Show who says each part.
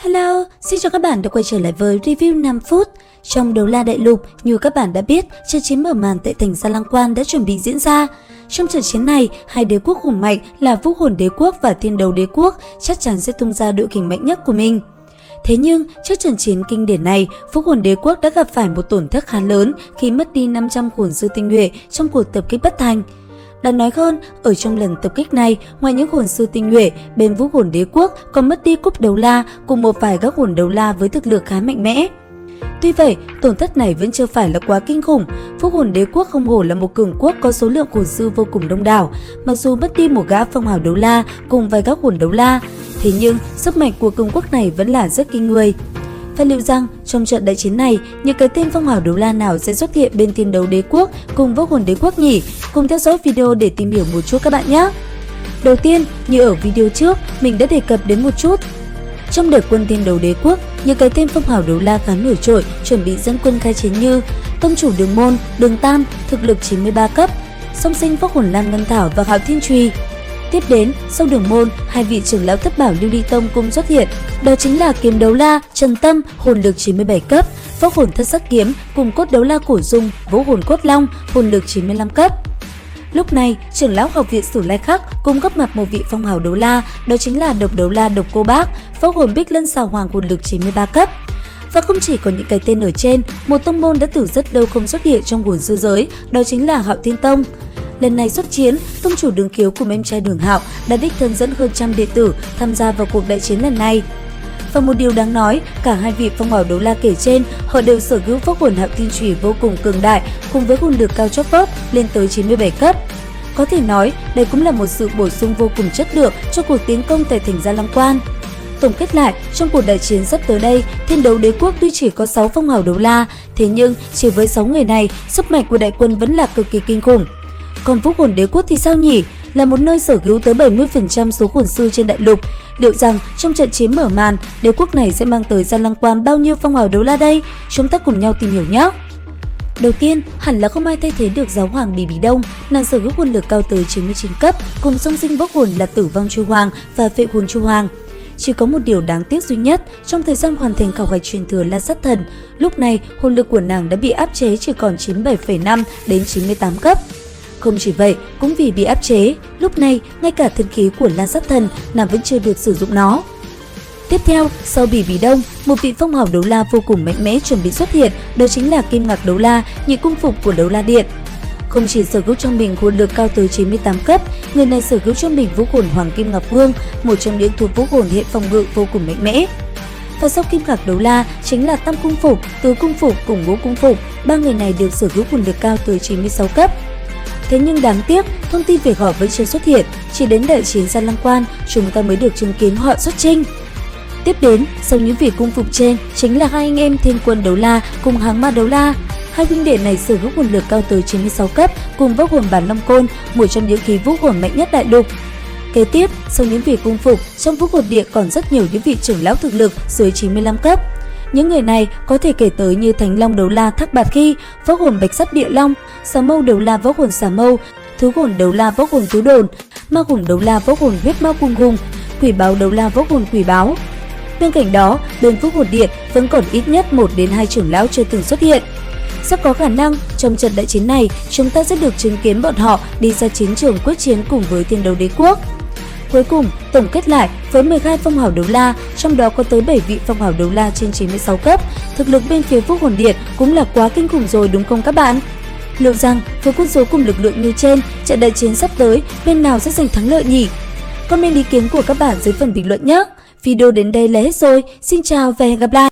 Speaker 1: Hello, xin chào các bạn đã quay trở lại với review 5 phút. Trong Đấu La Đại Lục, như các bạn đã biết, trận chiến mở màn tại thành Gia Lăng Quan đã chuẩn bị diễn ra. Trong trận chiến này, hai đế quốc hùng mạnh là Vũ Hồn Đế Quốc và Thiên Đấu Đế Quốc chắc chắn sẽ tung ra đội hình mạnh nhất của mình. Thế nhưng, trước trận chiến kinh điển này, Vũ Hồn Đế Quốc đã gặp phải một tổn thất khá lớn khi mất đi 500 hồn sư tinh nhuệ trong cuộc tập kích bất thành. Đáng nói hơn, ở trong lần tập kích này, ngoài những hồn sư tinh nhuệ, bên Vũ Hồn Đế Quốc còn mất đi cúp đấu la cùng một vài các hồn đấu la với thực lực khá mạnh mẽ. Tuy vậy, tổn thất này vẫn chưa phải là quá kinh khủng. Vũ Hồn Đế Quốc không hổ là một cường quốc có số lượng hồn sư vô cùng đông đảo, mặc dù mất đi một gã phong hào đấu la cùng vài các hồn đấu la, thế nhưng sức mạnh của cường quốc này vẫn là rất kinh người. Và liệu rằng trong trận đại chiến này, những cái tên phong hào đấu la nào sẽ xuất hiện bên Thiên Đấu Đế Quốc cùng Vũ Hồn Đế Quốc nhỉ? Cùng theo dõi video để tìm hiểu một chút các bạn nhé! Đầu tiên, như ở video trước, mình đã đề cập đến một chút. Trong đợt quân Thiên Đấu Đế Quốc, những cái tên phong hào đấu la khá nổi trội chuẩn bị dẫn quân khai chiến như Tông chủ Đường Môn, Đường Tam, thực lực 93 cấp, Song Sinh Võ Hồn Lam Ngân Thảo và Hạo Thiên Truy. Tiếp đến, sau Đường Môn, hai vị trưởng lão thất bảo Lưu Ly Tông cũng xuất hiện, đó chính là Kiếm Đấu La, Trần Tâm, hồn lực 97 cấp, Võ Hồn Thất Sắc Kiếm cùng Cốt Đấu La Cổ Dung, Vũ Hồn Cốt Long, hồn lực 95 cấp. Lúc này, trưởng lão học viện Sử Lai Khắc cùng gặp mặt một vị phong hào đấu la, đó chính là Độc Đấu La Độc Cô Bác, Võ Hồn Bích Lân Xào Hoàng, hồn lực 93 cấp. Và không chỉ có những cái tên ở trên, một tông môn đã từ rất lâu không xuất hiện trong hồn sư giới, đó chính là Hạo Thiên Tông. Lần này xuất chiến, tông chủ Đường Kiếu cùng em trai Đường Hạo đã đích thân dẫn hơn trăm đệ tử tham gia vào cuộc đại chiến lần này. Và một điều đáng nói, cả hai vị phong hào đấu la kể trên, họ đều sở hữu Võ Hồn Hạo Thiên Chủy vô cùng cường đại, cùng với hồn lực cao chót vót lên tới 97 cấp. Có thể nói, đây cũng là một sự bổ sung vô cùng chất lượng cho cuộc tiến công tại thành Gia Lăng Quan. Tổng kết lại, trong cuộc đại chiến sắp tới đây, Thiên Đấu Đế Quốc tuy chỉ có 6 phong hào đấu la, thế nhưng chỉ với 6 người này, sức mạnh của đại quân vẫn là cực kỳ kinh khủng. Còn Vũ Hồn Đế Quốc thì sao nhỉ? Là một nơi sở hữu tới 70% số hồn sư trên đại lục. Liệu rằng trong trận chiến mở màn, đế quốc này sẽ mang tới Gia Lăng Quan bao nhiêu phong hào đấu la đây? Chúng ta cùng nhau tìm hiểu nhé! Đầu tiên, hẳn là không ai thay thế được Giáo Hoàng Bì Bì Đông, nàng sở hữu hồn lực cao tới 99 cấp, cùng song sinh võ hồn là Tử Vong Chu Hoàng và Phệ Hồn Chu Hoàng. Chỉ có một điều đáng tiếc duy nhất, trong thời gian hoàn thành khảo hạch truyền thừa La Sát Thần, lúc này hồn lực của nàng đã bị áp chế chỉ còn 97,5 đến 98 cấp. Không chỉ vậy, cũng vì bị áp chế, lúc này ngay cả thân khí của La Sát Thần nàng vẫn chưa được sử dụng nó. Tiếp theo, sau Bì Bì Đông, một vị phong hào đấu la vô cùng mạnh mẽ chuẩn bị xuất hiện, đó chính là Kim Ngạc Đấu La, nhị cung phục của Đấu La Điện. Không chỉ sở hữu trong mình hồn lực cao tới 98 cấp, người này sở hữu trong mình Vũ Hồn Hoàng Kim Ngọc Vương, một trong những thuộc vũ hồn hiện phòng ngự vô cùng mạnh mẽ. Và sau Kim Ngạc Đấu La chính là Tam Cung Phục, Tứ Cung Phục cùng Ngũ Cung Phục, ba người này đều sở hữu hồn lực cao tới 96 cấp. Thế nhưng đáng tiếc, thông tin về họ vẫn chưa xuất hiện, chỉ đến đại chiến Gia Lăng Quan chúng ta mới được chứng kiến họ xuất chinh. Tiếp đến, sau những vị cung phục trên chính là hai anh em Thiên Quân Đấu La cùng Hàng Ma Đấu La. Hai huynh đệ này sở hữu hồn lực cao tới 96 cấp cùng Võ Hồn Bản Long Côn, một trong những khí vũ hồn mạnh nhất đại lục. Kế tiếp, sau những vị cung phục, trong Vũ Hồn Địa còn rất nhiều những vị trưởng lão thực lực dưới 95 cấp. Những người này có thể kể tới như Thánh Long Đấu La Thác Bạt Khi, Võ Hồn Bạch Sắt Địa Long, Xà Mâu Đấu La Võ Hồn Xà Mâu, Thú Hồn Đấu La Võ Hồn Thú Đồn, Ma Hồn Đấu La Võ Hồn Huyết Mao Cung Hùng, Quỷ Báo Đấu La Võ Hồn Quỷ Báo. Bên cạnh đó, bên Vũ Hồn Điện vẫn còn ít nhất 1 đến 2 trưởng lão chưa từng xuất hiện. Rất có khả năng trong trận đại chiến này, chúng ta sẽ được chứng kiến bọn họ đi ra chiến trường quyết chiến cùng với Thiên Đấu Đế Quốc. Cuối cùng, tổng kết lại, với 12 phong hào đấu la, trong đó có tới 7 vị phong hào đấu la trên 96 cấp, thực lực bên phía Vũ Hồn Điện cũng là quá kinh khủng rồi đúng không các bạn? Liệu rằng với quân số cùng lực lượng như trên, trận đại chiến sắp tới, bên nào sẽ giành thắng lợi nhỉ? Comment ý kiến của các bạn dưới phần bình luận nhé! Video đến đây là hết rồi, xin chào và hẹn gặp lại!